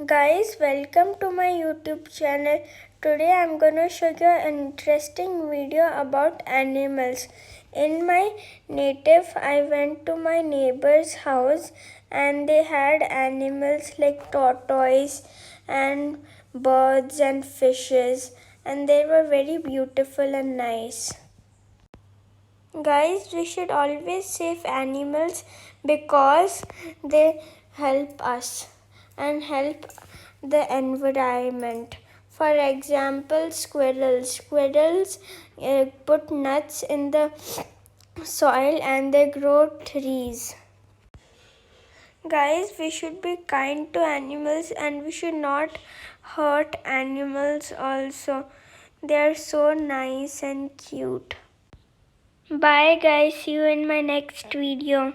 Guys, welcome to my YouTube channel. Today I'm gonna show you an interesting video about animals. In my native, I went to my neighbor's house and they had animals like tortoise and birds and fishes, and they were very beautiful and nice. Guys, we should always save animals because they help us and help the environment. For example, squirrels. Squirrels put nuts in the soil and they grow trees. Guys, we should be kind to animals and we should not hurt animals also. They are so nice and cute. Bye guys, see you in my next video.